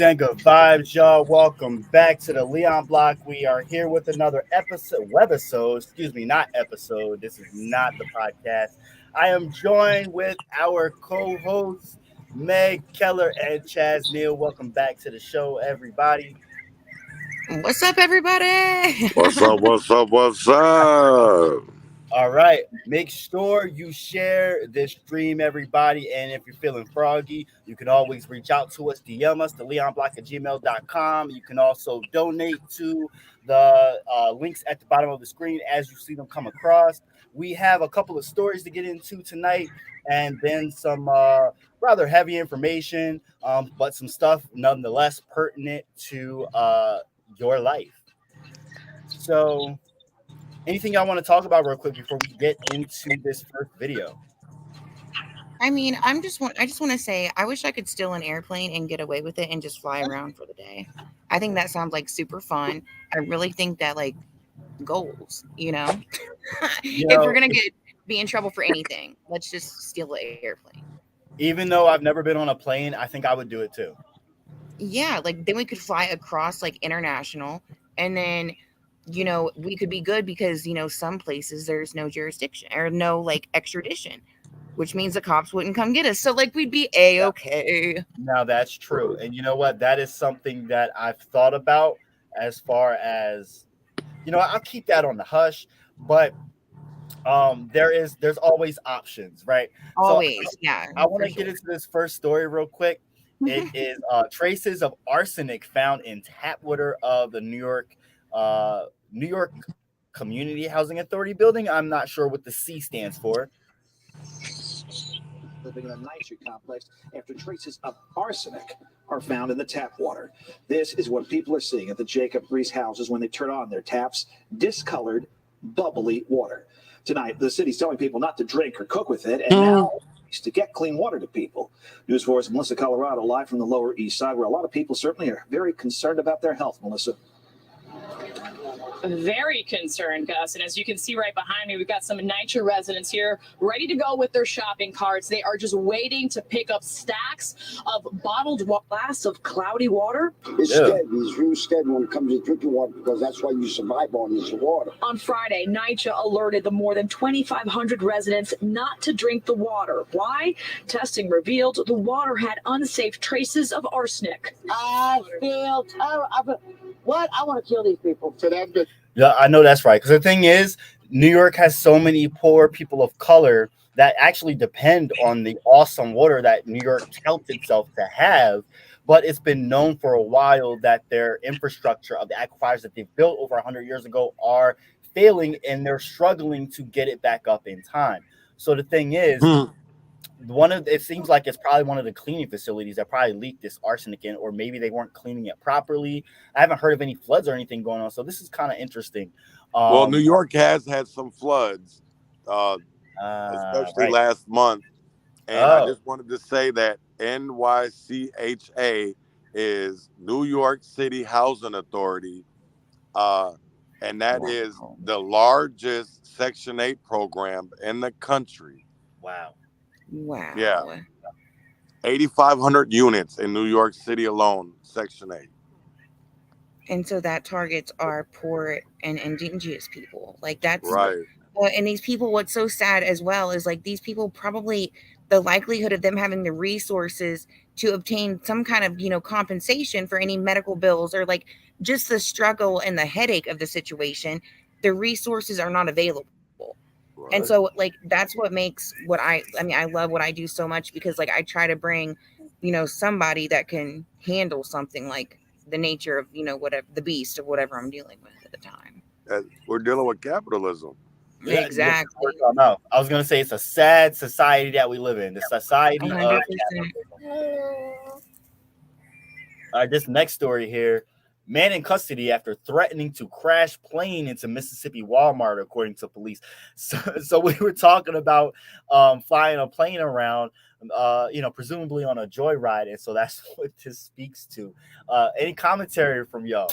and good vibes, y'all. Welcome back to the Leon Block. We are here with another webisode. Excuse me, not episode. This is not the podcast. I am joined with our co-hosts, Meg Keller and Chaz Neal. Welcome back to the show, everybody. What's up, everybody? What's up? What's up? What's up? All right. Make sure you share this stream, everybody. And if you're feeling froggy, you can always reach out to us, DM us, the leonblock@gmail.com. You can also donate to the links at the bottom of the screen as you see them come across. We have a couple of stories to get into tonight and then some rather heavy information, but some stuff nonetheless pertinent to your life. So, anything y'all want to talk about real quick before we get into this first video? I mean, I just want to say, I wish I could steal an airplane and get away with it and just fly around for the day. I think that sounds like super fun. I really think that goals, if we're gonna be in trouble for anything, let's just steal an airplane. Even though I've never been on a plane, I think I would do it too. Yeah, then we could fly across international, and then we could be good because some places there's no jurisdiction or no extradition, which means the cops wouldn't come get us. So we'd be a-okay. Now that's true. And you know what? That is something that I've thought about as far as, I'll keep that on the hush, but there's always options, right? Always. So Yeah. I want to get into this first story real quick. It is traces of arsenic found in tap water of the New York Community Housing Authority building. I'm not sure what the C stands for. Living in a NYCHA complex after traces of arsenic are found in the tap water. This is what people are seeing at the Jacob Reese houses when they turn on their taps: discolored, bubbly water. Tonight, the city's telling people not to drink or cook with it, and now to get clean water to people. News 4's Melissa Colorado, live from the Lower East Side, where a lot of people certainly are very concerned about their health. Melissa. Very concerned, Gus. And as you can see right behind me, we've got some NYCHA residents here ready to go with their shopping carts. They are just waiting to pick up stacks of bottled glass of cloudy water. It's scared. He's real scared when it comes to drinking water because that's why you survive on this water. On Friday, NYCHA alerted the more than 2,500 residents not to drink the water. Why? Testing revealed the water had unsafe traces of arsenic. I feel terrible. What? I want to kill these people. Yeah, I know that's right. Because the thing is, New York has so many poor people of color that actually depend on the awesome water that New York touts itself to have. But it's been known for a while that their infrastructure of the aquifers that they built over 100 years ago are failing, and they're struggling to get it back up in time. So the thing is, it seems like it's probably one of the cleaning facilities that probably leaked this arsenic in, or maybe they weren't cleaning it properly. I haven't heard of any floods or anything going on, so this is kind of interesting. Well, New York has had some floods, especially last month. And I just wanted to say that NYCHA is New York City Housing Authority, and that is the largest Section 8 program in the country. Wow. Yeah. 8,500 units in New York City alone, Section 8. And so that targets our poor and indigenous people. That's right. And these people, what's so sad as well is these people probably, the likelihood of them having the resources to obtain some kind of, compensation for any medical bills or just the struggle and the headache of the situation, the resources are not available. Right. And so that's what makes I love what I do so much, because I try to bring, somebody that can handle something like the nature of, whatever the beast of whatever I'm dealing with at the time. We're dealing with capitalism. Yeah, exactly. No, I was going to say it's a sad society that we live in. The society 100%. of capitalism. All right, this next story here. Man in custody after threatening to crash plane into Mississippi Walmart, according to police. So we were talking about flying a plane around, presumably on a joyride. And so that's what this speaks to. Any commentary from y'all?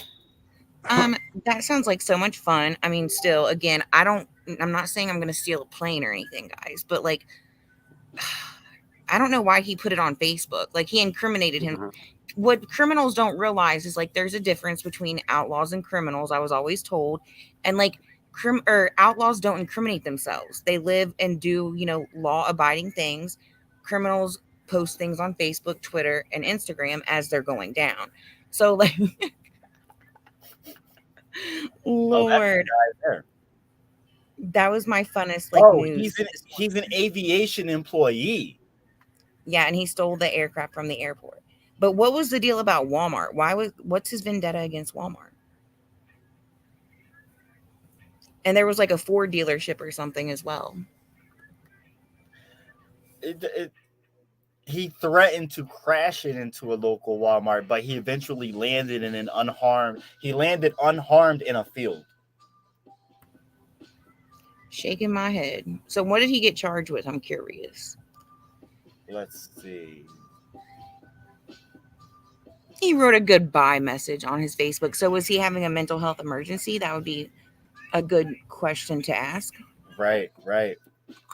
That sounds like so much fun. I mean, still, again, I'm not saying I'm going to steal a plane or anything, guys, but I don't know why he put it on Facebook. He incriminated what criminals don't realize is like there's a difference between outlaws and criminals. I was always told, and like outlaws don't incriminate themselves. They live and do law-abiding things. Criminals post things on Facebook, Twitter, and Instagram as they're going down. So like, Lord, there. that was my funnest news. He's an aviation employee. Yeah, and he stole the aircraft from the airport. But what was the deal about Walmart? What's his vendetta against Walmart? And there was like a Ford dealership or something as well. He threatened to crash it into a local Walmart, but he eventually landed unharmed in a field. Shaking my head. So what did he get charged with? I'm curious. Let's see. He wrote a goodbye message on his Facebook. So was he having a mental health emergency? That would be a good question to ask. Right.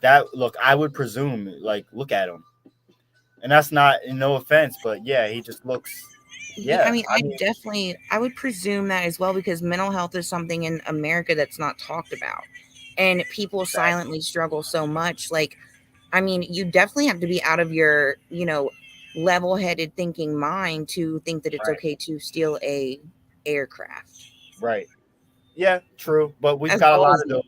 I would presume, like, look at him. And that's not, no offense, but yeah, he just looks. Yeah. I mean, I would presume that as well, because mental health is something in America that's not talked about. And people silently struggle so much. Like, I mean, you definitely have to be out of your, level-headed thinking mind to think that it's okay to steal a aircraft. Right. Yeah, true. But we've got a lot of those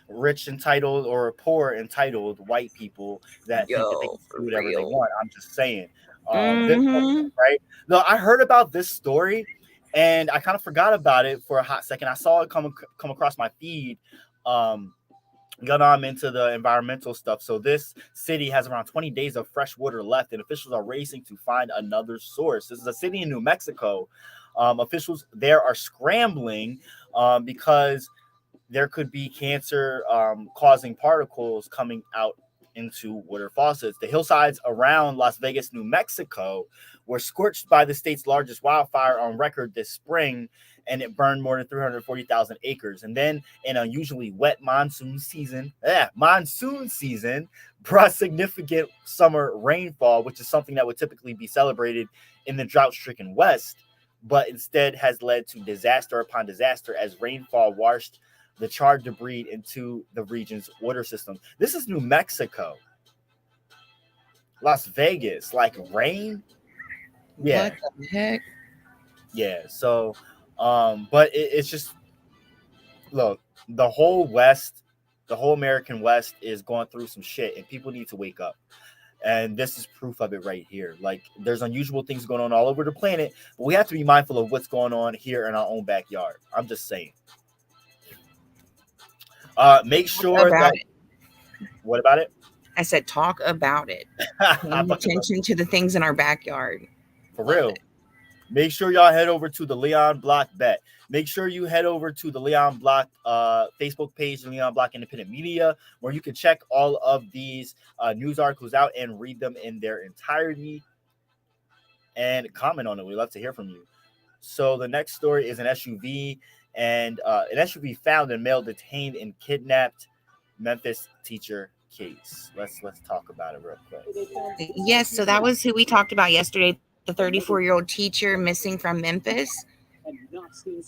rich entitled or poor entitled white people that think that they can do whatever they want. I'm just saying. Right. No, I heard about this story and I kind of forgot about it for a hot second. I saw it come across my feed. Got on into the environmental stuff. So this city has around 20 days of fresh water left, and officials are racing to find another source. This is a city in New Mexico. Officials there are scrambling because there could be cancer causing particles coming out into water faucets. The hillsides around Las Vegas, New Mexico, were scorched by the state's largest wildfire on record this spring, and it burned more than 340,000 acres. And then an unusually wet monsoon season brought significant summer rainfall, which is something that would typically be celebrated in the drought-stricken West, but instead has led to disaster upon disaster as rainfall washed the charred debris into the region's water system. This is New Mexico. Las Vegas, like rain? Yeah. What the heck? Yeah, so but it's just, look, the whole American West is going through some shit, and people need to wake up. And this is proof of it right here. Like, there's unusual things going on all over the planet, but we have to be mindful of what's going on here in our own backyard. I'm just saying. Make sure that. What about it? I said, talk about it. Paying attention to the things in our backyard. For real. Make sure y'all head over to the Leon Block Bet. Make sure you head over to the Leon Block Facebook page, Leon Block Independent Media, where you can check all of these news articles out and read them in their entirety and comment on it. We'd love to hear from you. So the next story is an SUV, and an SUV found and male detained and kidnapped Memphis teacher case. Let's talk about it real quick. Yes, so that was who we talked about yesterday. The 34-year-old teacher missing from Memphis.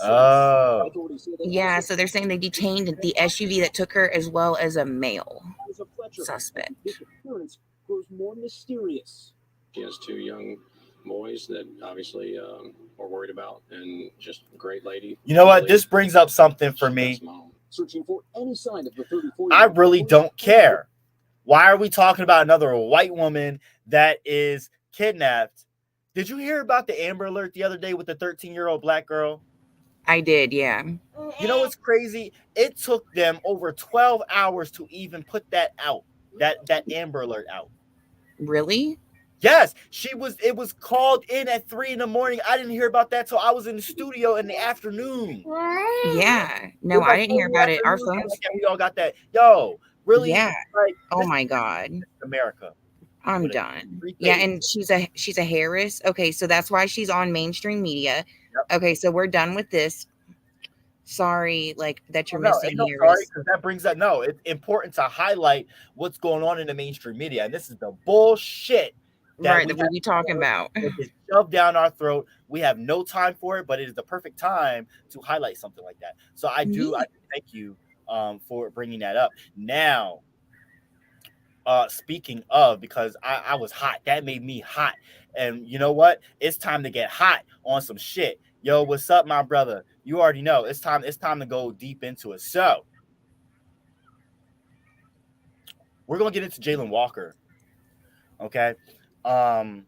Oh. Yeah, so they're saying they detained the SUV that took her, as well as a male suspect. More mysterious. She has two young boys that obviously are worried about, and just a great lady. You know what? This brings up something for me. Searching for any sign of the 34. I really don't care. Why are we talking about another white woman that is kidnapped? Did you hear about the Amber Alert the other day with the 13-year-old black girl? I did, yeah. You know what's crazy? It took them over 12 hours to even put that out, that Amber Alert out. Really? Yes, it was called in at 3 a.m. I didn't hear about that till I was in the studio in the afternoon. Yeah. No, I didn't hear about it. Our phones. We all got that. Yo, really? Yeah. Like, oh my God. America. I'm done. Yeah, and she's a Harris. Okay, so that's why she's on mainstream media. Yep. Okay, so we're done with this. Sorry, like that you're missing Harris. Sorry, because that brings up. No, it's important to highlight what's going on in the mainstream media, and this is the bullshit right, that we be talking about. It is shoved down our throat. We have no time for it, but it is the perfect time to highlight something like that. So I do thank you for bringing that up. Now, speaking of, because I was hot, that made me hot, and you know what? It's time to get hot on some shit. Yo, what's up, my brother? You already know it's time. It's time to go deep into it. So we're gonna get into Jalen Walker, okay? And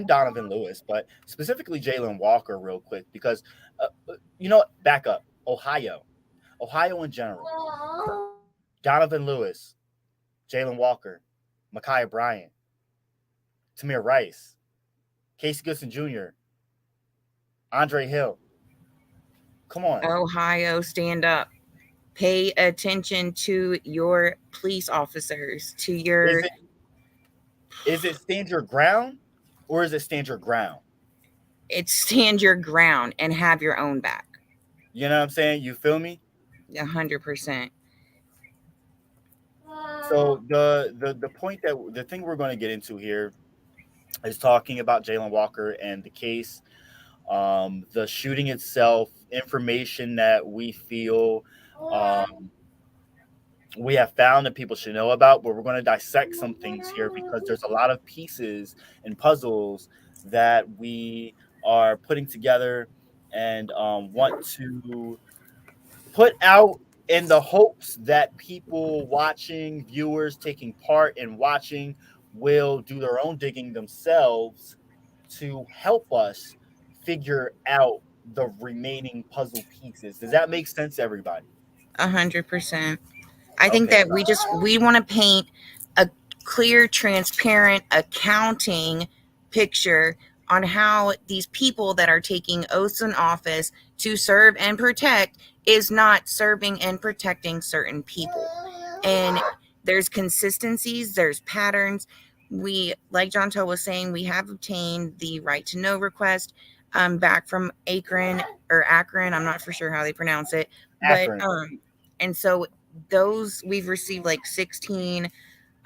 Donovan Lewis, but specifically Jalen Walker, real quick, because back up. Ohio in general. Donovan Lewis, Jalen Walker, Micaiah Bryant, Tamir Rice, Casey Goodson Jr., Andre Hill. Come on. Ohio, stand up. Pay attention to your police officers, to your... Is it stand your ground or is it stand your ground? It's stand your ground and have your own back. You know what I'm saying? You feel me? 100%. So the point that the thing we're going to get into here is talking about Jalen Walker and the case, the shooting itself, information that we feel we have found that people should know about, but we're going to dissect some things here because there's a lot of pieces and puzzles that we are putting together and want to put out in the hopes that people watching, viewers taking part in watching, will do their own digging themselves to help us figure out the remaining puzzle pieces. Does that make sense, everybody? 100%. I think that we want to paint a clear, transparent, accounting picture on how these people that are taking oaths in office to serve and protect is not serving and protecting certain people. And there's consistencies, there's patterns. We, like Jontel was saying, we have obtained the right to know request back from Akron. I'm not for sure how they pronounce it. Akron. But and so those, we've received like 16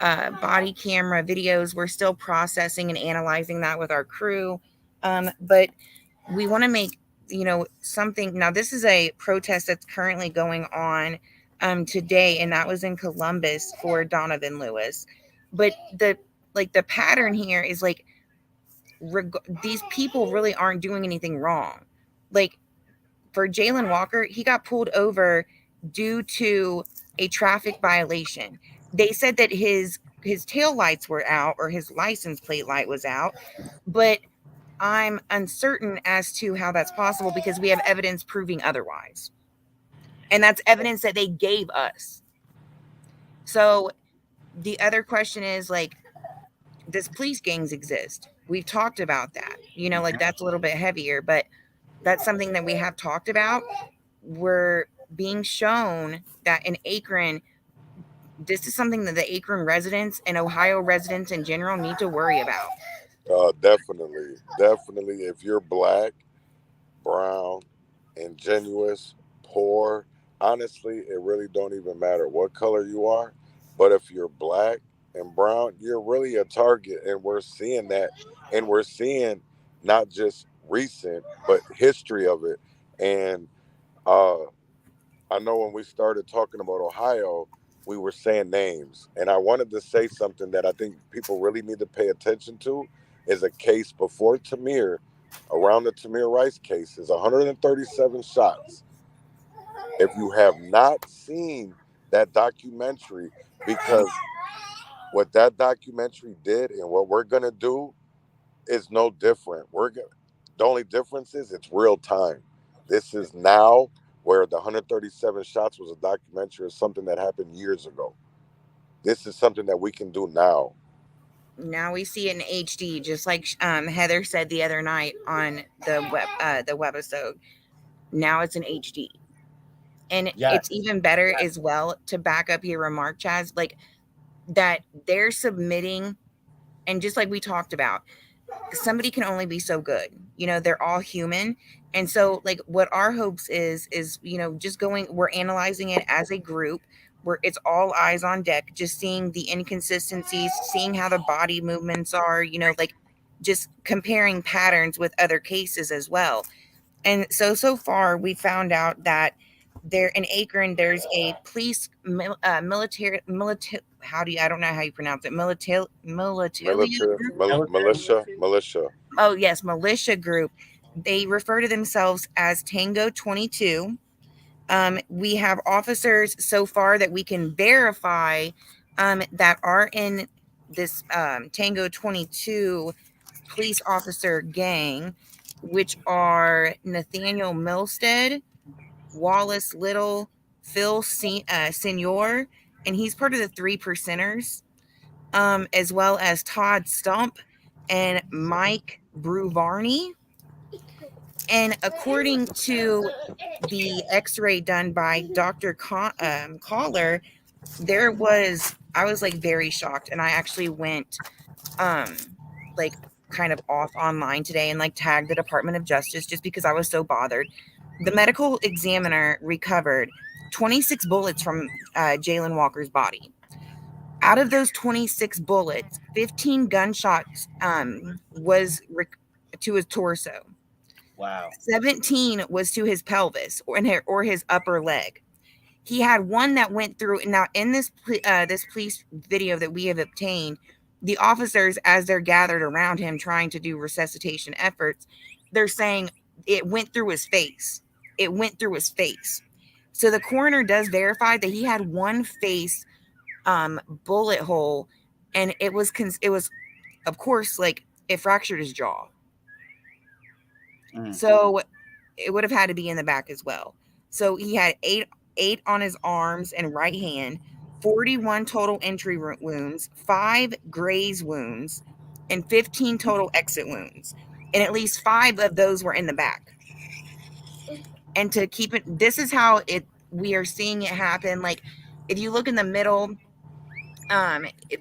body camera videos. We're still processing and analyzing that with our crew. But we want to make, something. Now, this is a protest that's currently going on today, and that was in Columbus for Donovan Lewis. But the pattern here is like, these people really aren't doing anything wrong. Like for Jalen Walker, he got pulled over due to a traffic violation. They said that his tail lights were out or his license plate light was out, but I'm uncertain as to how that's possible because we have evidence proving otherwise. And that's evidence that they gave us. So the other question is, like, does police gangs exist? We've talked about that. That's a little bit heavier, but that's something that we have talked about. We're being shown that in Akron, this is something that the Akron residents and Ohio residents in general need to worry about. Definitely. If you're black, brown, ingenuous, poor, honestly, it really don't even matter what color you are. But if you're black and brown, you're really a target. And we're seeing that. And we're seeing not just recent, but history of it. And I know when we started talking about Ohio, we were saying names. And I wanted to say something that I think people really need to pay attention to is a case before Tamir, around the Tamir Rice case, is 137 shots. If you have not seen that documentary, because what that documentary did and what we're going to do is no different. The only difference is it's real time. This is now, where the 137 shots was a documentary of something that happened years ago. This is something that we can do now. Now we see it in HD, just like Heather said the other night on the webisode. Now it's in HD. And it's even better as well, to back up your remark, Chaz, like that they're submitting, and just like we talked about, somebody can only be so good. They're all human. And so, like, what our hopes is, just we're analyzing it as a group. where it's all eyes on deck, just seeing the inconsistencies, seeing how the body movements are, you know, like just comparing patterns with other cases as well. And so far we found out that there in Akron there's a police military how do you, I don't know how you pronounce it, military group. Militia. Oh yes, militia group. They refer to themselves as Tango 22. We have officers so far that we can verify that are in this Tango 22 police officer gang, which are Nathaniel Milstead, Wallace Little, Phil Senior, and he's part of the 3%ers, as well as Todd Stump and Mike Bruvarney. And according to the x-ray done by Dr. Collar, I was like very shocked, and I actually went like kind of off online today and like tagged the Department of Justice just because I was so bothered. The medical examiner recovered 26 bullets from Jayland Walker's body. Out of those 26 bullets, 15 gunshots was to his torso. Wow. 17 was to his pelvis or his upper leg. He had one that went through. Now, in this police video that we have obtained, the officers, as they're gathered around him trying to do resuscitation efforts, they're saying it went through his face. It went through his face. So the coroner does verify that he had one face bullet hole, and it was of course, like, it fractured his jaw. So it would have had to be in the back as well. So he had eight on his arms and right hand, 41 total entry wounds, 5 graze wounds, and 15 total exit wounds. And at least 5 of those were in the back. And to keep it, this is how we are seeing it happen. Like, if you look in the middle,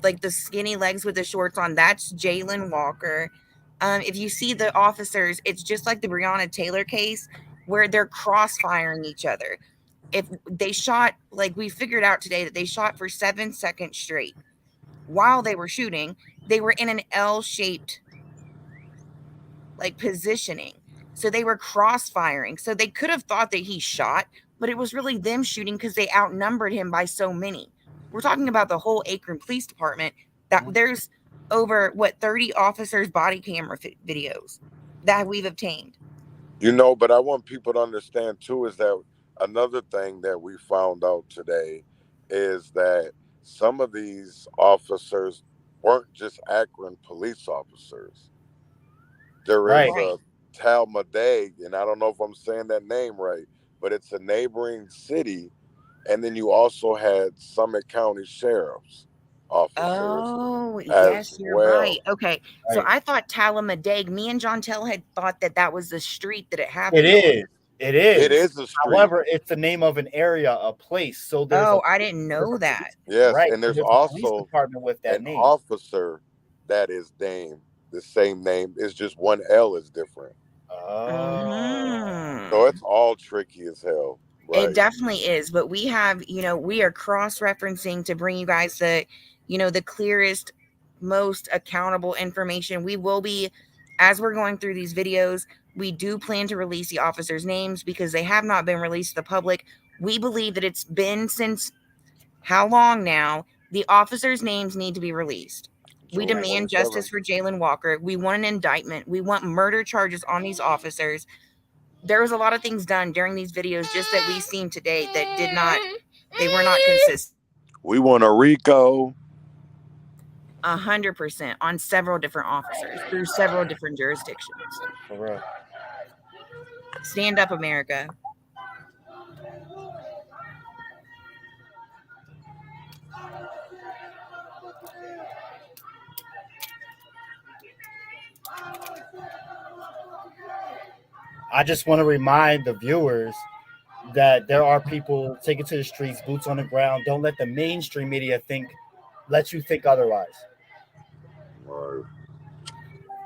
like the skinny legs with the shorts on, that's Jayland Walker. If you see the officers, it's just like the Breonna Taylor case where they're crossfiring each other. If they shot, like we figured out today, that they shot for 7 seconds straight. While they were shooting, they were in an L-shaped like positioning. So they were crossfiring. So they could have thought that he shot, but it was really them shooting because they outnumbered him by so many. We're talking about the whole Akron Police Department. That there's over 30 officers' body camera videos that we've obtained. You know, but I want people to understand too is that another thing that we found out today is that some of these officers weren't just Akron police officers. There is a Talmadeg, and I don't know if I'm saying that name right, but it's a neighboring city. And then you also had Summit County Sheriff's officers. Oh, yes, you're right. Okay, so Right. I thought Talmadeg. Me and John Tell had thought that was the street that it happened. It is. It is. It is a street. However, it's the name of an area, a place. So there's I didn't know that. Yes, right. and there's a also police department with that an name. officer that is named the same name. It's just one L is different. Oh. So it's all tricky as hell. Right. It definitely is, but we have, we are cross-referencing to bring you guys the clearest, most accountable information. We will be, as we're going through these videos, we do plan to release the officers' names because they have not been released to the public. We believe that it's been since how long now? The officers' names need to be released. We demand justice for Jayland Walker. We want an indictment. We want murder charges on these officers. There was a lot of things done during these videos just that we've seen today that they were not consistent. We want a RICO. 100% on several different officers through several different jurisdictions. For real. Stand up, America. I just want to remind the viewers that there are people taking to the streets, boots on the ground. Don't let the mainstream media let you think otherwise. Right.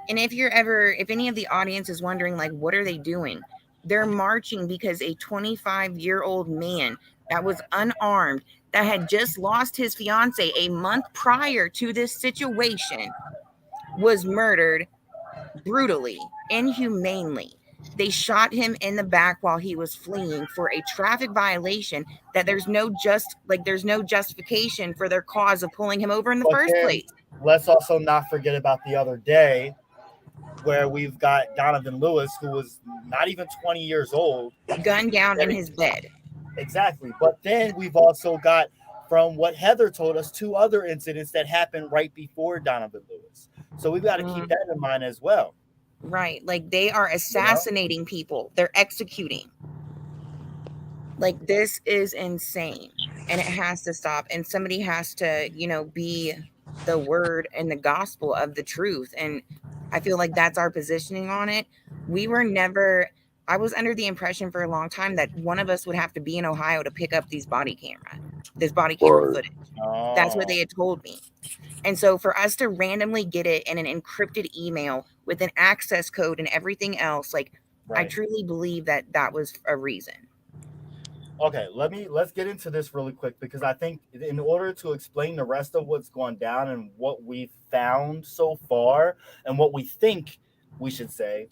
And if any of the audience is wondering, like, what are they doing? They're marching because a 25-year-old man that was unarmed, that had just lost his fiance a month prior to this situation, was murdered brutally, inhumanely. They shot him in the back while he was fleeing for a traffic violation that there's no justification for their cause of pulling him over in the But first then place. let's also not forget about the other day where we've got Donovan Lewis, who was not even 20 years old, Gunned down in his bed. Exactly. But then we've also got, from what Heather told us, 2 other incidents that happened right before Donovan Lewis. So we've got to keep that in mind as well. Right. Like they are assassinating people. They're executing. Like this is insane. And it has to stop. And somebody has to, be the word and the gospel of the truth. And I feel like that's our positioning on it. I was under the impression for a long time that one of us would have to be in Ohio to pick up this body camera footage. That's what they had told me. And so for us to randomly get it in an encrypted email with an access code and everything else, like I truly believe that was a reason. Okay, let's get into this really quick, because I think in order to explain the rest of what's gone down and what we've found so far and what we think we should say,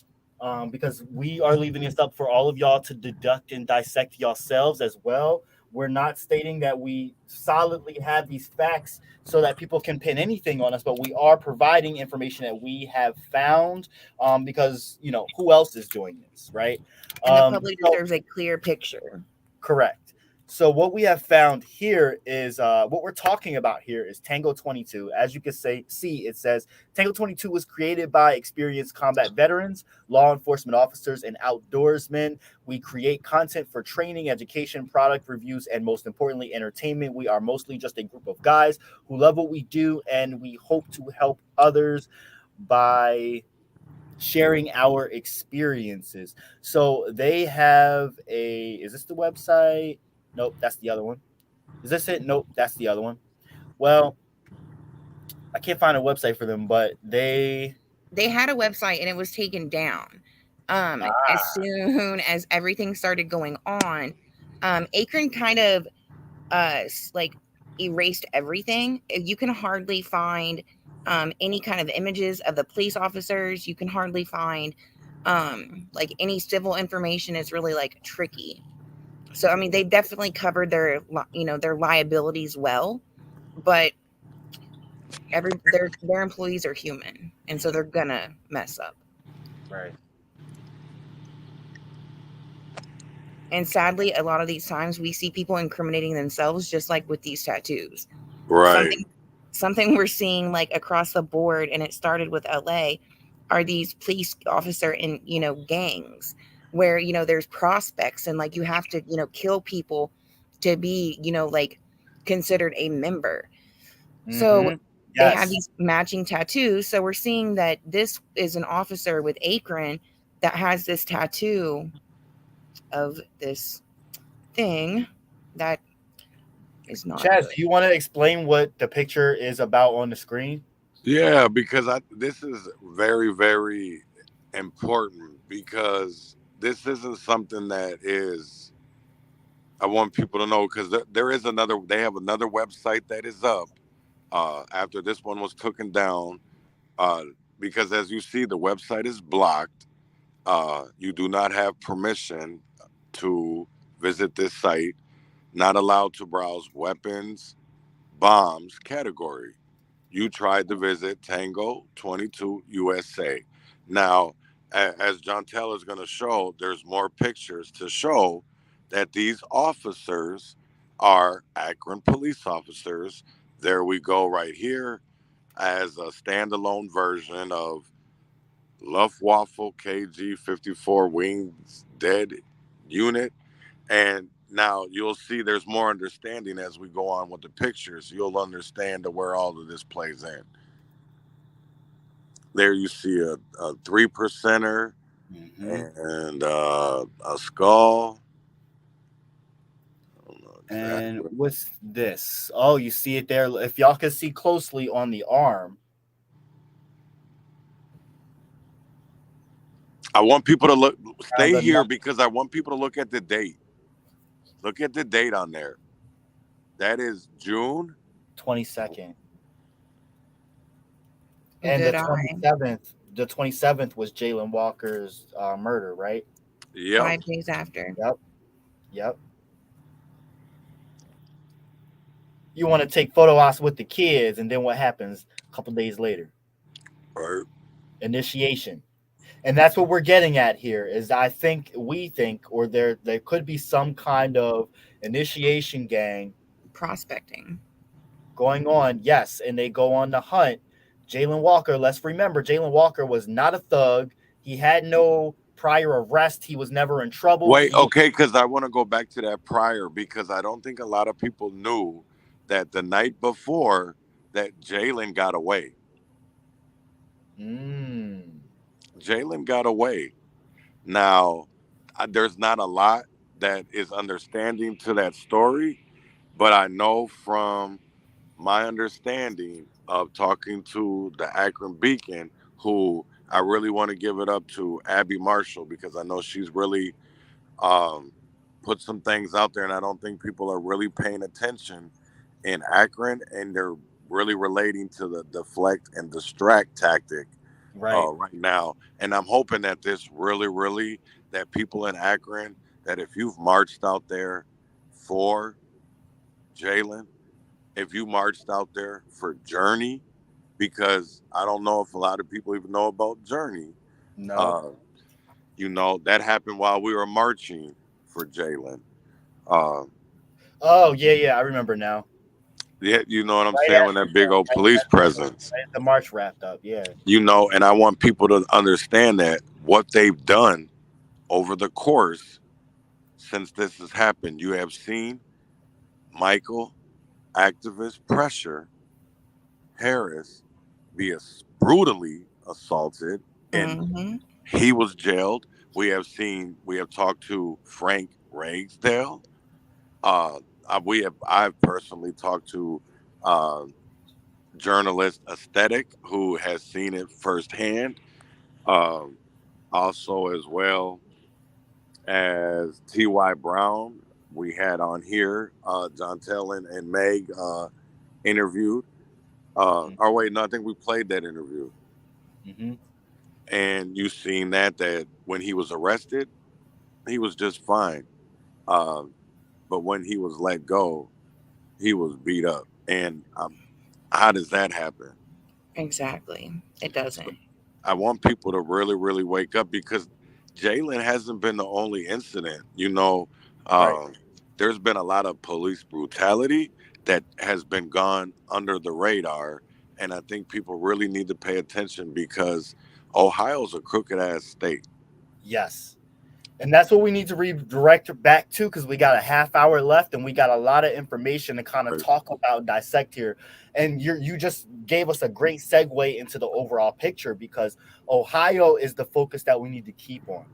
because we are leaving this up for all of y'all to deduct and dissect yourselves as well. We're not stating that we solidly have these facts so that people can pin anything on us, but we are providing information that we have found, because who else is doing this, right? And the public deserves a clear picture. Correct. So what we have found here is what we're talking about here is Tango 22. As you can see, it says Tango 22 was created by experienced combat veterans, law enforcement officers, and outdoorsmen. We create content for training, education, product reviews, and most importantly, entertainment. We are mostly just a group of guys who love what we do, and we hope to help others by sharing our experiences. So they have is this the website? Nope, that's the other one. Is this it? Nope, that's the other one. Well, I can't find a website for them, but they had a website and it was taken down. As soon as everything started going on, Akron kind of erased everything. You can hardly find any kind of images of the police officers. You can hardly find any civil information. Is really tricky. So I mean, they definitely covered their liabilities well, but their employees are human, and so they're gonna mess up. Right. And sadly, a lot of these times we see people incriminating themselves, just like with these tattoos. Right. Something we're seeing across the board, and it started with LA, are these police officer in gangs where there's prospects, and you have to kill people to be considered a member. So they have these matching tattoos. So we're seeing that this is an officer with Akron that has this tattoo of this thing that is not Chaz, good. do you want to explain what the picture is about on the screen? Yeah, because this is very, very important, because this isn't something that is, I want people to know, because they have another website that is up after this one was taken down, because as you see, the website is blocked. You do not have permission to visit this site. Not allowed to browse weapons, bombs category. You tried to visit Tango 22 USA. Now, as John Taylor is going to show, there's more pictures to show that these officers are Akron police officers. There we go, right here, as a standalone version of Luftwaffe KG 54 Wings Dead Unit. And now you'll see there's more understanding as we go on with the pictures. You'll understand where all of this plays in. There you see a 3%er and a skull. And what's this? Oh, you see it there. If y'all can see closely on the arm. I want people to stay here because I want people to look at the date. Look at the date on there. That is June 22nd. And Good eye. the 27th was Jalen Walker's murder, right? Yep. 5 days after. Yep. You want to take photo ops with the kids, and then what happens a couple days later? Right. Initiation. And that's what we're getting at here is we think, or there could be some kind of initiation gang Prospecting. going on. Yes, and they go on the hunt. Jalen Walker, let's remember, Jalen Walker was not a thug. He had no prior arrest. He was never in trouble. Wait, okay, because I want to go back to that prior, because I don't think a lot of people knew that the night before that Jalen got away. Jalen got away. Now, there's not a lot that is understanding to that story, but I know from my understanding of talking to the Akron Beacon, who I really want to give it up to Abby Marshall, because I know she's really put some things out there, and I don't think people are really paying attention in Akron, and they're really relating to the deflect and distract tactic right now. And I'm hoping that this really, that people in Akron, that if you've marched out there for Jalen, if you marched out there for Journey, because I don't know if a lot of people even know about Journey. No. That happened while we were marching for Jalen. Oh, yeah, I remember now. Yeah, you know what I'm saying? When that big old police presence. The march wrapped up, yeah. And I want people to understand that what they've done over the course since this has happened. You have seen Michael, activist Pressure Harris, be brutally assaulted, and he was jailed. We have talked to Frank Ragsdale. I've personally talked to journalist Aesthetic, who has seen it firsthand. Also, as well as T.Y. Brown, we had on here. John Tellin and Meg interviewed. Or wait, no, I think we played that interview. And you've seen that when he was arrested, he was just fine. But when he was let go, he was beat up. And how does that happen? Exactly. It doesn't. I want people to really wake up, because Jalen hasn't been the only incident. There's been a lot of police brutality that has been gone under the radar. And I think people really need to pay attention, because Ohio's a crooked ass state. Yes. And that's what we need to redirect back to, because we got a half hour left and we got a lot of information to kind of talk about, dissect here. And you just gave us a great segue into the overall picture, because Ohio is the focus that we need to keep on.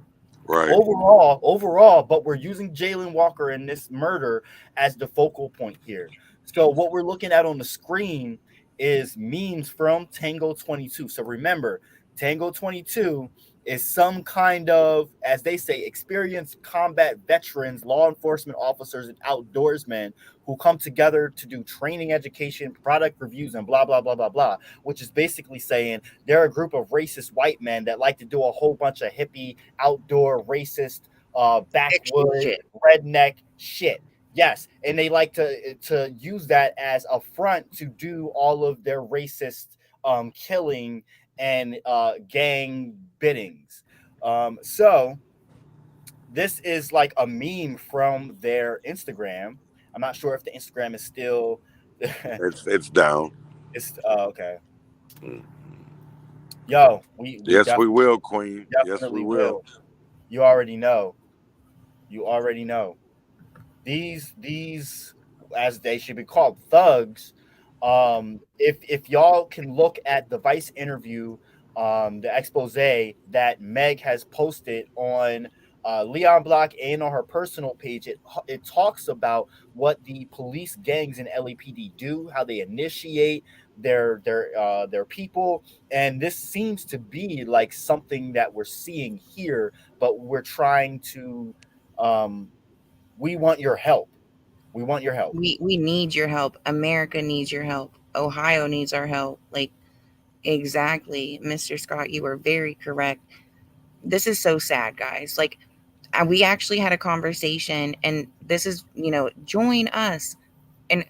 Right. Overall, but we're using Jalen Walker in this murder as the focal point here. So what we're looking at on the screen is memes from Tango 22. So remember, Tango 22 is some kind of, as they say, experienced combat veterans, law enforcement officers, and outdoorsmen who come together to do training, education, product reviews, and blah, blah, blah, blah, blah, which is basically saying they're a group of racist white men that like to do a whole bunch of hippie, outdoor, racist, backwoods, redneck shit. Yes, and they like to use that as a front to do all of their racist killing and gang biddings. So this is like a meme from their Instagram. I'm not sure if the Instagram is still it's down. It's okay. Yo, yes, we will, Queen. Yes, we will. You already know. These, as they should be called, thugs. If y'all can look at the Vice interview, the expose that Meg has posted on Leon Block and on her personal page, it talks about what the police gangs in LAPD do, how they initiate their people, and this seems to be like something that we're seeing here, but we're trying to We want your help. We want your help. We need your help. America needs your help. Ohio needs our help. Like, exactly, Mr. Scott, you are very correct. This is so sad, guys. Like, we actually had a conversation, and this is, join us. And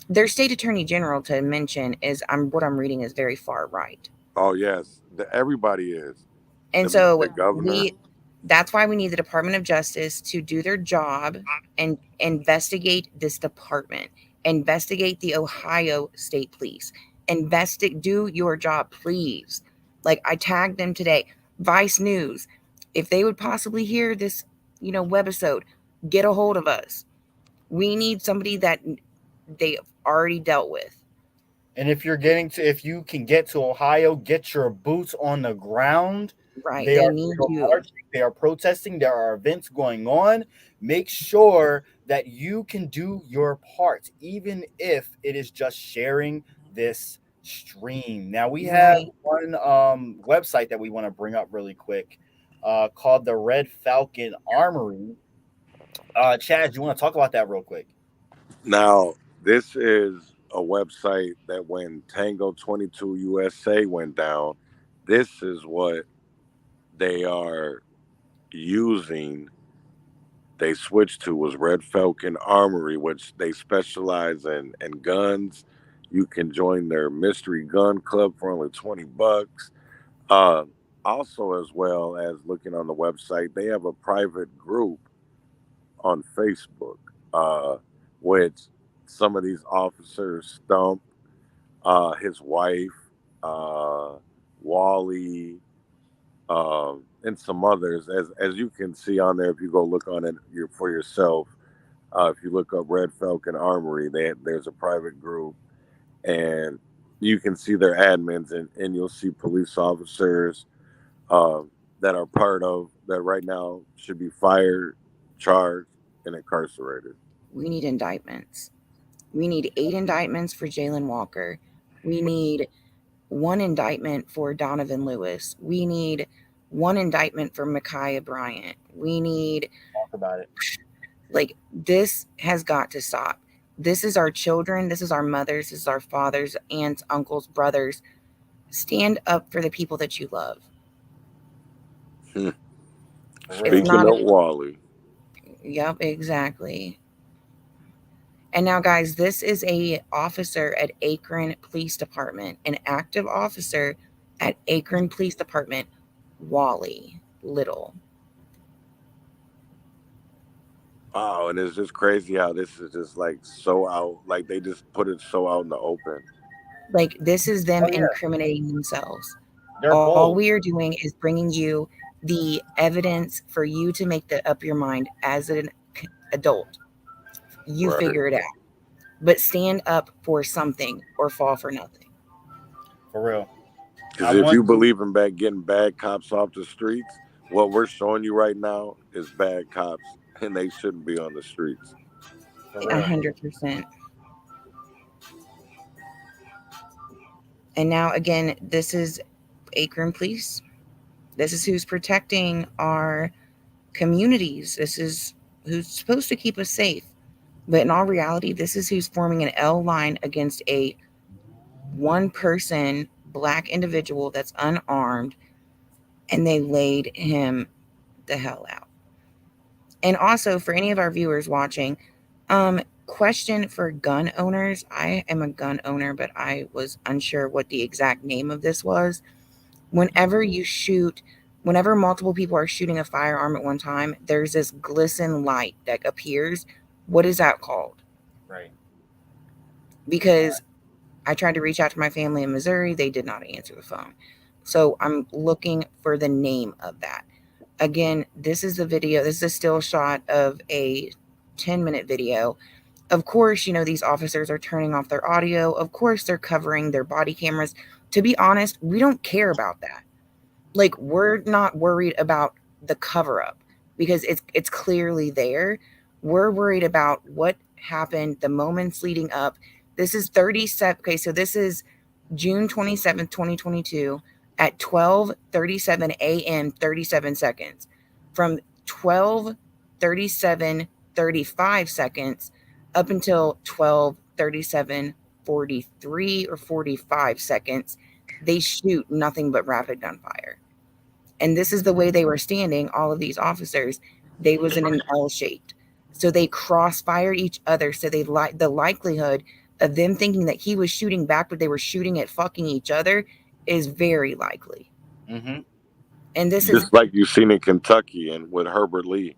their state attorney general, to mention, is what I'm reading is very far right. Oh yes, everybody is. And The so governor. that's why we need the Department of Justice to do their job and investigate this department, investigate the Ohio State Police, do your job, please. Like, I tagged them today. Vice News, if they would possibly hear this, webisode, get a hold of us. We need somebody that they've already dealt with. And if you can get to Ohio, get your boots on the ground. Right. They They are need still you. marching, they are protesting, there are events going on. Make sure that you can do your part, even if it is just sharing this stream. Now we have Right. one website that we want to bring up really quick, called the Red Falcon Armory. Chad, you want to talk about that real quick? Now, this is a website that when Tango 22 USA went down, this is what they are using. They switched to was Red Falcon Armory, which they specialize in guns. You can join their mystery gun club for only $20. Uh, Also, as well as looking on the website, they have a private group on Facebook, which some of these officers Stump, his wife, uh, Wally, and some others. As you can see on there, if you go look on it for yourself, if you look up Red Falcon Armory, there's a private group, and you can see their admins, and you'll see police officers that are part of that right now should be fired, charged, and incarcerated. We need indictments. We need 8 indictments for Jalen Walker. We need 1 indictment for Donovan Lewis. We need 1 indictment for Micaiah Bryant. We need, Talk about it. like, this has got to stop. This is our children. This is our mothers. This is our fathers, aunts, uncles, brothers. Stand up for the people that you love. Speaking not of Wally, Yep, exactly. And now, guys, this is a officer at Akron Police Department, an active officer at Akron Police Department, Wally Little. wow, and it's just crazy how this is just like so out, like they just put it so out in the open. Like, this is them Oh, yeah. incriminating themselves. They're All bold. we are doing is bringing you the evidence for you to make up your mind as an adult. You Right. figure it out. But stand up for something or fall for nothing. For real. Because if you believe in getting bad cops off the streets, what we're showing you right now is bad cops, and they shouldn't be on the streets. 100%. And now, again, this is Akron Police. This is who's protecting our communities. This is who's supposed to keep us safe. But in all reality, this is who's forming an L line against a one-person black individual that's unarmed, and they laid him the hell out. And also, for any of our viewers watching, question for gun owners. I am a gun owner, but I was unsure what the exact name of this was. Whenever multiple people are shooting a firearm at one time, there's this glisten light that appears. What is that called? Right. Because I tried to reach out to my family in Missouri. They did not answer the phone. So I'm looking for the name of that. Again, this is the video. This is a still shot of a 10-minute video. Of course, these officers are turning off their audio. Of course, they're covering their body cameras. To be honest, we don't care about that. Like, we're not worried about the cover up because it's clearly there. We're worried about what happened, the moments leading up. This is 37. Okay, so this is June 27th, 2022 at 12:37 a.m. 37 seconds. From 12:37 35 seconds up until 12, 37, 43, or 45 seconds, they shoot nothing but rapid gunfire. And this is the way they were standing, all of these officers. They was in an L shaped. So they crossfired each other. So the likelihood of them thinking that he was shooting back, but they were shooting at fucking each other is very likely. Mm-hmm. And this Just is like you've seen in Kentucky and with Herbert Lee.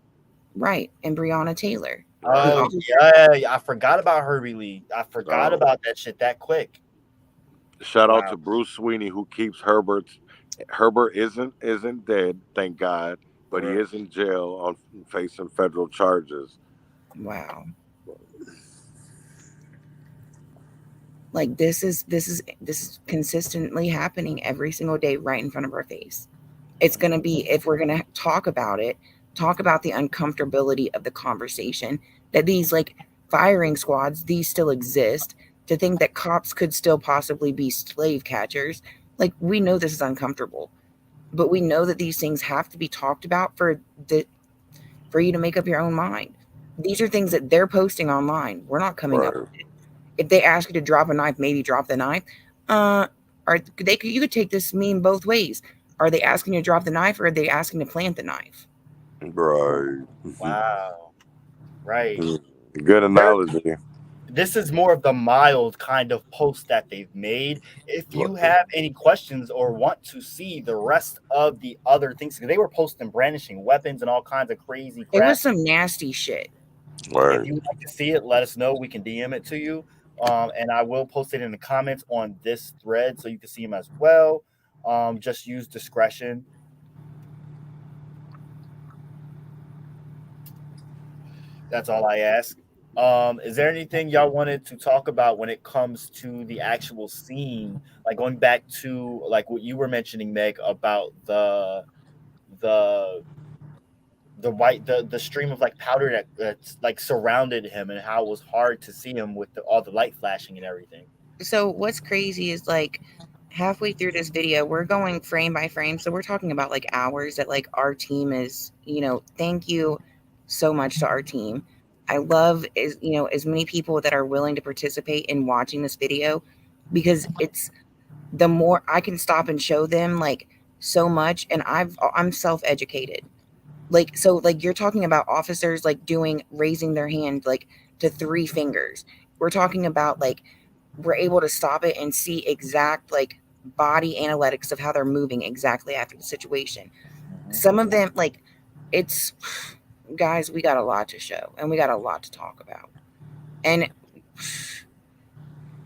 right. And Breonna Taylor. Oh yeah, I forgot about Herbie Lee. I forgot about that shit that quick. Shout out Wow. to Bruce Sweeney who keeps Herbert isn't dead, thank God, but he Right. is in jail on facing federal charges. Wow. Like this is consistently happening every single day right in front of our face. It's going to be, if we're going to talk about it, talk about the uncomfortability of the conversation, that these like firing squads, these still exist, to think that cops could still possibly be slave catchers. Like, we know this is uncomfortable, but we know that these things have to be talked about for you to make up your own mind. These are things that they're posting online. We're not coming up with it. If they ask you to drop a knife, maybe drop the knife. You could take this meme both ways. Are they asking you to drop the knife, or are they asking to plant the knife? Right. Wow. Right. Good analogy. This is more of the mild kind of post that they've made. If you have any questions or want to see the rest of the other things, because they were posting brandishing weapons and all kinds of crazy crap. It was some nasty shit. Right. If you would like to see it, let us know. We can DM it to you. And I will post it in the comments on this thread so you can see them as well. Just use discretion. That's all I ask. Is there anything y'all wanted to talk about when it comes to the actual scene? Like going back to like what you were mentioning, Meg, about the the stream of like powder that's like surrounded him and how it was hard to see him with all the light flashing and everything. So what's crazy is, like, halfway through this video, we're going frame by frame. So we're talking about like hours that like our team is, thank you so much to our team. I love as many people that are willing to participate in watching this video, because it's the more I can stop and show them like so much. And I'm self-educated. Like, so like you're talking about officers like raising their hand like to 3 fingers. We're talking about like we're able to stop it and see exact like body analytics of how they're moving exactly after the situation. Some of them, like, it's guys, we got a lot to show and we got a lot to talk about. And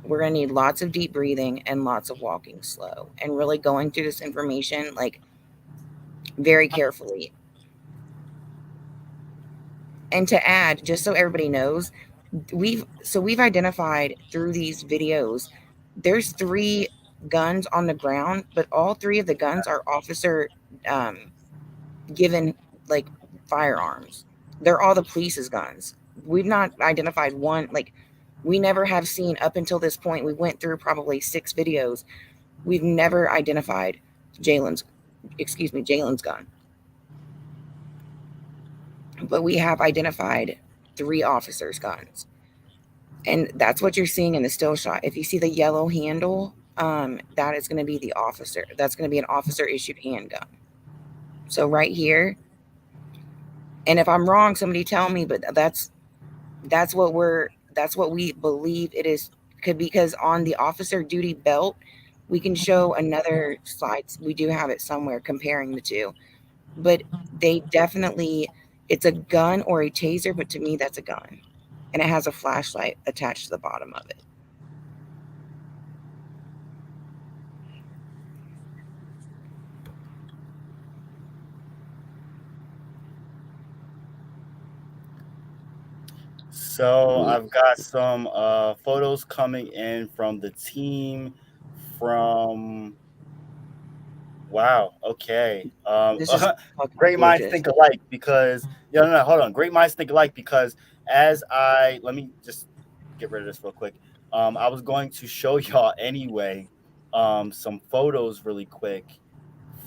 we're going to need lots of deep breathing and lots of walking slow and really going through this information like very carefully. And to add, just so everybody knows, we've identified through these videos, there's 3 guns on the ground, but all 3 of the guns are officer given like firearms. They're all the police's guns. We've not identified one. Like, we never have seen up until this point. We went through probably 6 videos. We've never identified Jalen's gun. But we have identified 3 officers' guns. And that's what you're seeing in the still shot. If you see the yellow handle, that is going to be the officer. That's going to be an officer issued handgun. So right here, and if I'm wrong, somebody tell me, but that's what we believe it is. Because on the officer duty belt, we can show another slide. We do have it somewhere comparing the 2, but they definitely, it's a gun or a taser, but to me that's a gun. And it has a flashlight attached to the bottom of it. So I've got some photos coming in from the team from wow, okay. This is Great minds think alike because no, hold on. Great minds think alike because let me just get rid of this real quick. I was going to show y'all anyway some photos really quick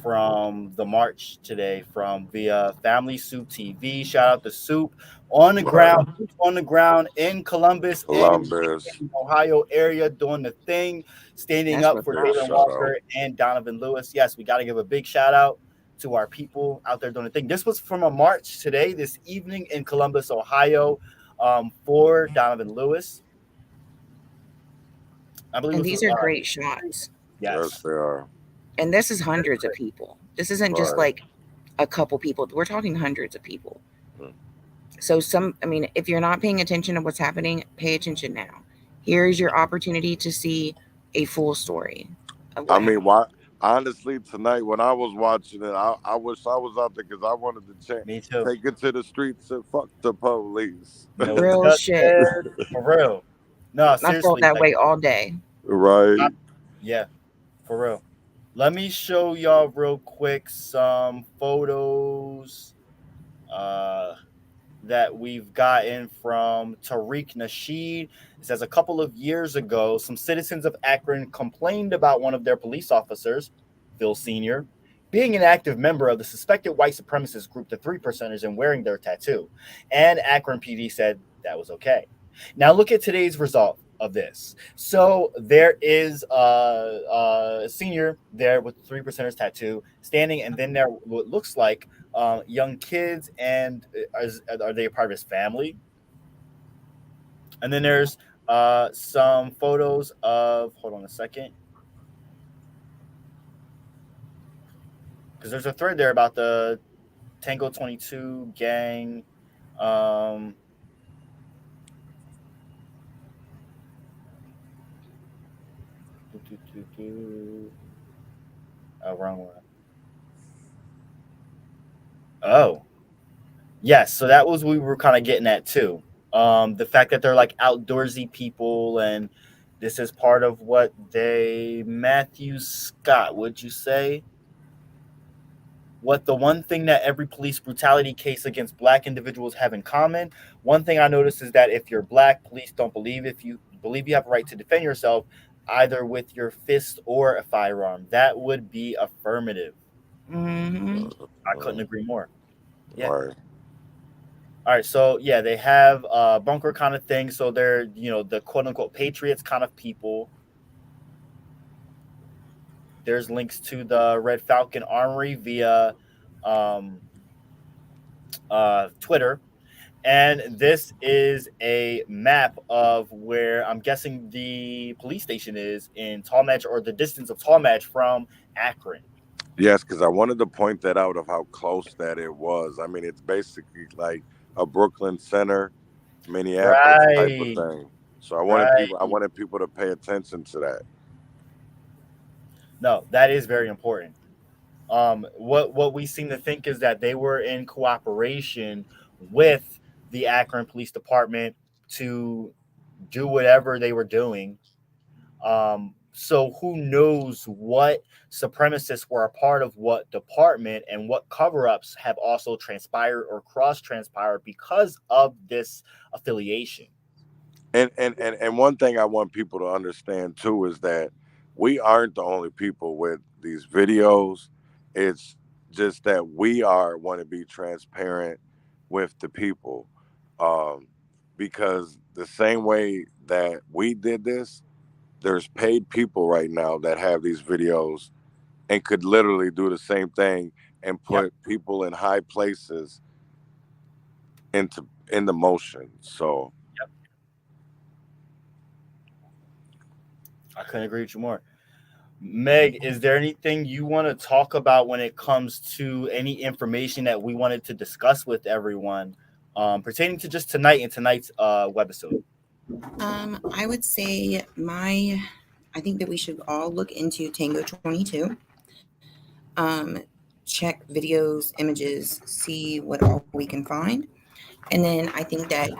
from the march today from via Family Soup TV. Shout out to Soup on the ground, in Columbus and Columbus. Ohio area doing the thing, standing That's up what's for up. Jalen Walker and Donovan Lewis. Yes, we got to give a big shout out to our people out there doing the thing. This was from a march today, this evening in Columbus, Ohio, for Donovan Lewis. I believe And these are great shots. Yes, they are. And this is hundreds of people. This isn't just like a couple people. We're talking hundreds of people. So if you're not paying attention to what's happening, pay attention now. Here is your opportunity to see a full story. I mean, why? Honestly, tonight when I was watching it, I wish I was out there because I wanted to Me too. take it to the streets and fuck the police. No, real shit. For real. No, seriously. I felt that way all day. Right. Yeah, for real. Let me show y'all real quick some photos that we've gotten from Tariq Nasheed. It says a couple of years ago, some citizens of Akron complained about one of their police officers, Phil Sr., being an active member of the suspected white supremacist group, the Three Percenters, and wearing their tattoo. And Akron PD said that was okay. Now look at today's result of this. So there is a senior there with the Three Percenters tattoo standing, and then there what looks like young kids, and are they a part of his family? And then there's some photos of, hold on a second, because there's a thread there about the Tango 22 gang. Oh, wrong one. Oh, yes. So that was what we were kind of getting at too. The fact that they're like outdoorsy people, and this is part of what Matthew Scott, would you say? What the one thing that every police brutality case against black individuals have in common? One thing I noticed is that if you're black, police don't believe you have a right to defend yourself, either with your fist or a firearm. That would be affirmative. Mm-hmm. I couldn't agree more. Yeah. Right. All right, so yeah, they have bunker kind of thing. So they're, the quote unquote patriots kind of people. There's links to the Red Falcon Armory via Twitter. And this is a map of where I'm guessing the police station is in Tallmadge, or the distance of Tallmadge from Akron. Yes, because I wanted to point that out of how close that it was. I mean, it's basically like a Brooklyn Center, Minneapolis type of thing. So I wanted people to pay attention to that. No, that is very important. What we seem to think is that they were in cooperation with the Akron Police Department to do whatever they were doing. So who knows what supremacists were a part of what department, and what cover-ups have also transpired or cross-transpired because of this affiliation. And one thing I want people to understand too is that we aren't the only people with these videos. It's just that we want to be transparent with the people, because the same way that we did this, there's paid people right now that have these videos and could literally do the same thing and put people in high places into motion. So I couldn't agree with you more. Meg, is there anything you want to talk about when it comes to any information that we wanted to discuss with everyone pertaining to just tonight and tonight's webisode? I would say I think that we should all look into Tango 22. Check videos, images, see what all we can find. And then I think that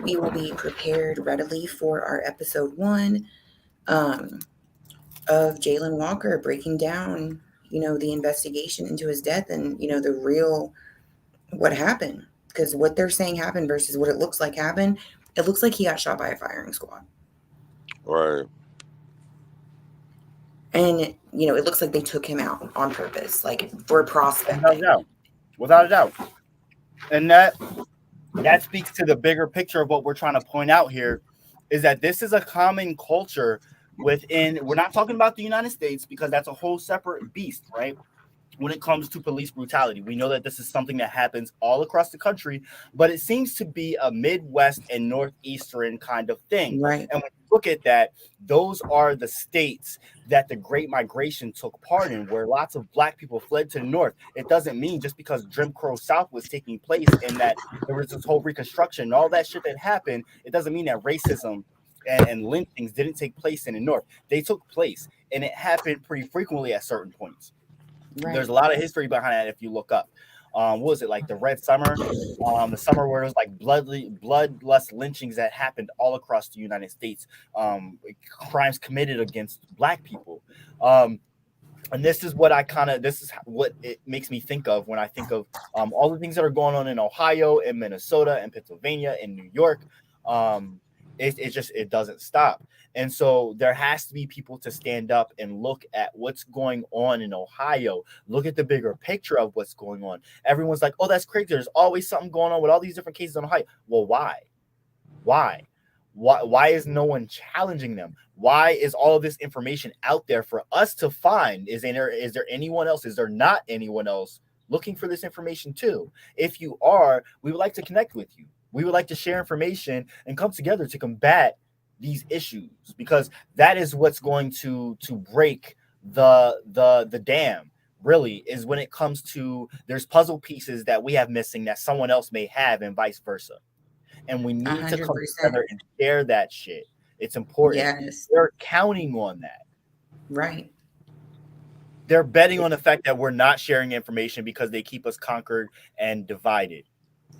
we will be prepared readily for our episode 1 of Jalen Walker breaking down, the investigation into his death and, the real what happened. Because what they're saying happened versus what it looks like happened, it looks like he got shot by a firing squad. Right. And, it looks like they took him out on purpose, like for prospecting. Without a doubt. And that speaks to the bigger picture of what we're trying to point out here, is that this is a common culture within, we're not talking about the United States because that's a whole separate beast, right? When it comes to police brutality, we know that this is something that happens all across the country, but it seems to be a Midwest and Northeastern kind of thing. Right. And when you look at that, those are the states that the Great Migration took part in, where lots of Black people fled to the North. It doesn't mean just because Jim Crow South was taking place and that there was this whole Reconstruction and all that shit that happened, it doesn't mean that racism and lynchings didn't take place in the North. They took place, and it happened pretty frequently at certain points. Right. There's a lot of history behind that if you look up. What was it, like the Red Summer? The summer where it was like bloodlust lynchings that happened all across the United States. Crimes committed against Black people. And this is what it makes me think of when I think of all the things that are going on in Ohio and Minnesota and Pennsylvania and New York. It doesn't stop. And so there has to be people to stand up and look at what's going on in Ohio, look at the bigger picture of what's going on. Everyone's like, oh, that's crazy. There's always something going on with all these different cases in Ohio. Well, why? Why is no one challenging them? Why is all of this information out there for us to find? Is there anyone else? Is there not anyone else looking for this information too? If you are, we would like to connect with you. We would like to share information and come together to combat these issues, because that is what's going to break the dam, really, is when it comes to there's puzzle pieces that we have missing that someone else may have, and vice versa. And we need to come 100%. together and share that shit. It's important. Yes. They're counting on that. Right. They're betting on the fact that we're not sharing information because they keep us conquered and divided.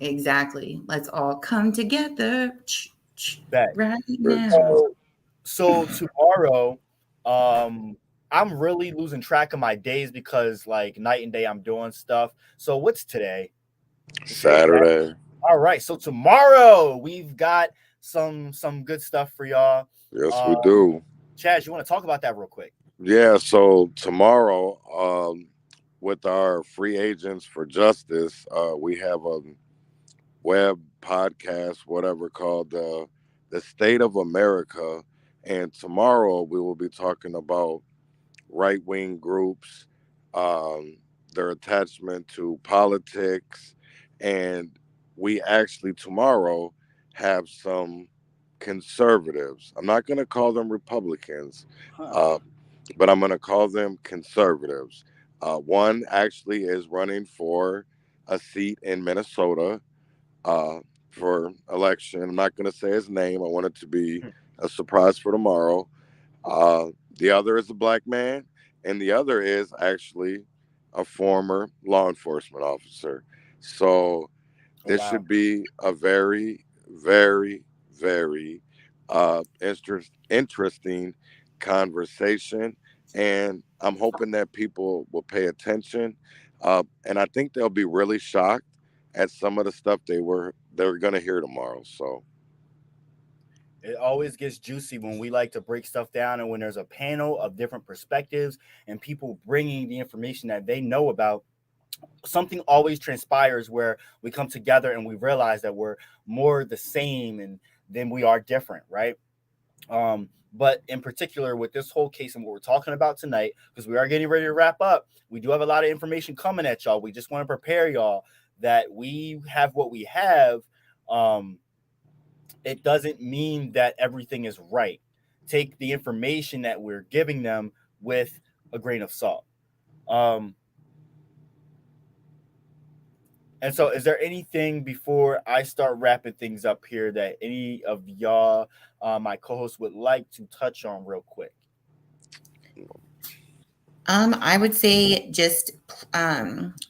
Exactly. Let's all come together right Good now. job. So tomorrow, I'm really losing track of my days because like night and day I'm doing stuff. So what's today? Saturday. All right. So tomorrow we've got some good stuff for y'all. Yes, we do. Chaz, you want to talk about that real quick? Yeah, so tomorrow, with our Free Agents for Justice, we have a web podcast, whatever, called The State of America. And tomorrow we will be talking about right-wing groups, their attachment to politics. And we actually tomorrow have some conservatives. I'm not going to call them Republicans, but I'm going to call them conservatives. One actually is running for a seat in Minnesota for election. I'm not going to say his name. I want it to be a surprise for tomorrow. The other is a Black man, and the other is actually a former law enforcement officer. So this should be a very, very, very interesting conversation, and I'm hoping that people will pay attention. And I think they'll be really shocked at some of the stuff they're going to hear tomorrow. So it always gets juicy when we like to break stuff down, and when there's a panel of different perspectives and people bringing the information that they know about. Something always transpires where we come together and we realize that we're more the same and than we are different, right? But in particular with this whole case and what we're talking about tonight, because we are getting ready to wrap up, we do have a lot of information coming at y'all. We just want to prepare y'all that we have what we have. It doesn't mean that everything is right. Take the information that we're giving them with a grain of salt. And so, is there anything before I start wrapping things up here that any of y'all, my co-hosts, would like to touch on real quick? I would say just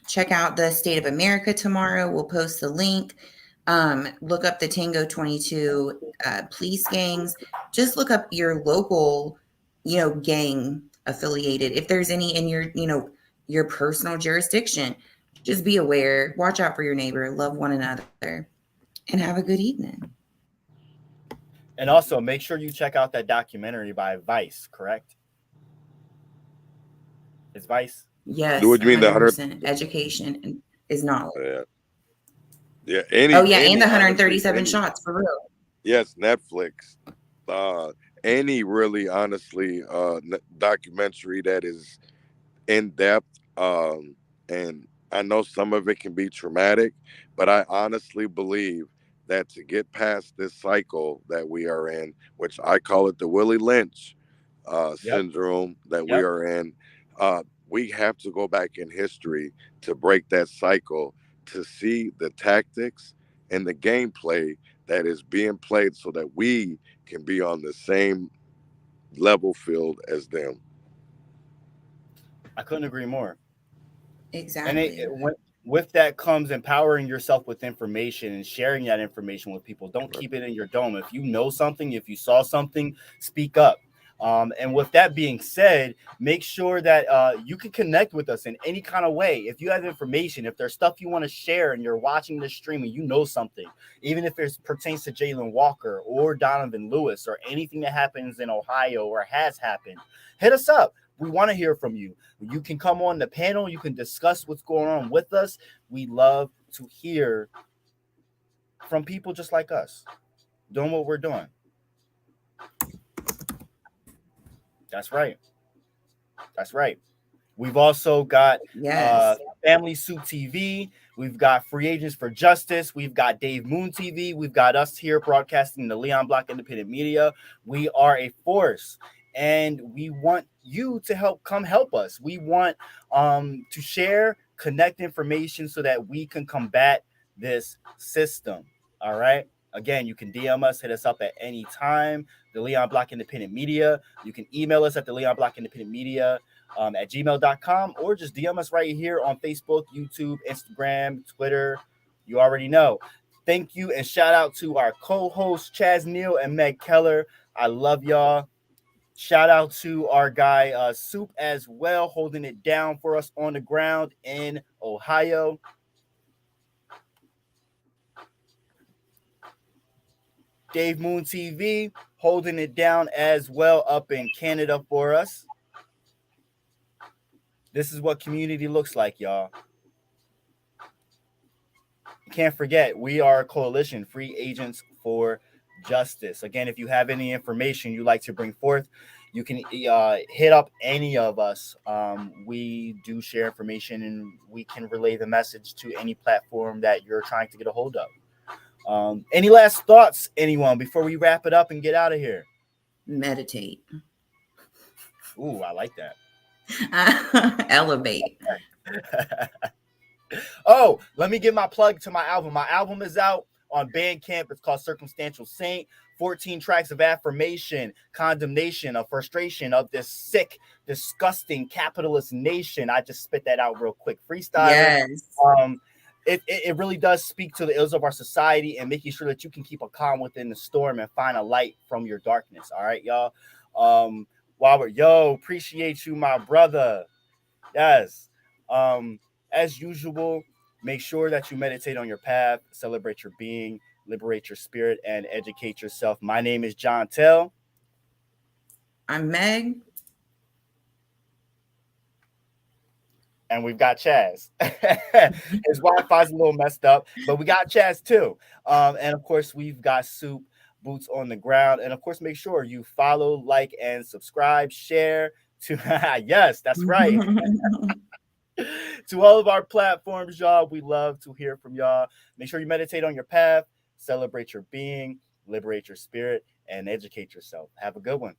check out the State of America tomorrow. We'll post the link. Look up the Tango 22 police gangs. Just look up your local, gang affiliated. If there's any in your personal jurisdiction, just be aware. Watch out for your neighbor. Love one another, and have a good evening. And also, make sure you check out that documentary by Vice. Correct? Advice? Yes, Do what you mean the 100%. Education is knowledge. Yeah. And the 137 honestly, shots for real. yes, Netflix. Any really honestly documentary that is in depth, and I know some of it can be traumatic, but I honestly believe that to get past this cycle that we are in, which I call it the Willie Lynch syndrome that we are in, we have to go back in history to break that cycle, to see the tactics and the gameplay that is being played so that we can be on the same level field as them. I couldn't agree more. Exactly. And with that comes empowering yourself with information and sharing that information with people. Don't keep it in your dome. If you know something, if you saw something, speak up. And with that being said, make sure that you can connect with us in any kind of way. If you have information, if there's stuff you want to share and you're watching this stream and you know something, even if it pertains to Jalen Walker or Donovan Lewis or anything that happens in Ohio or has happened, hit us up. We want to hear from you. You can come on the panel. You can discuss what's going on with us. We love to hear from people just like us doing what we're doing. That's right. That's right. We've also got Family Soup TV. We've got Free Agents for Justice. We've got Dave Moon TV. We've got us here broadcasting the Leon Block Independent Media. We are a force, and we want you to come help us. We want to share, connect information so that we can combat this system. All right. Again, you can DM us, hit us up at any time. The Leon Block Independent Media. You can email us at the Leon Block Independent Media at gmail.com, or just DM us right here on Facebook, YouTube, Instagram, Twitter. You already know. Thank you and shout out to our co-hosts Chaz Neal and Meg Keller. I love y'all. Shout out to our guy Soup as well, holding it down for us on the ground in Ohio. Dave Moon TV holding it down as well up in Canada for us. This is what community looks like, y'all. You can't forget, we are a coalition, Free Agents for Justice. Again, if you have any information you'd like to bring forth, you can hit up any of us. We do share information and we can relay the message to any platform that you're trying to get a hold of. Any last thoughts, anyone, before we wrap it up and get out of here? Meditate. Ooh, I like that. Elevate. Oh, let me give my plug to my album. My album is out on Bandcamp. It's called Circumstantial Saint. 14 tracks of affirmation, condemnation, of frustration of this sick, disgusting capitalist nation. I just spit that out real quick. Freestyling. Yes. It really does speak to the ills of our society and making sure that you can keep a calm within the storm and find a light from your darkness. All right, y'all. Appreciate you, my brother. Yes. As usual, make sure that you meditate on your path, celebrate your being, liberate your spirit, and educate yourself. My name is John Tell. I'm Meg. And we've got Chaz. His Wi-Fi's a little messed up, but we got Chaz too. And of course, we've got Soup, boots on the ground. And of course, make sure you follow, like, and subscribe, share to yes, that's right. To all of our platforms, y'all. We love to hear from y'all. Make sure you meditate on your path, celebrate your being, liberate your spirit, and educate yourself. Have a good one.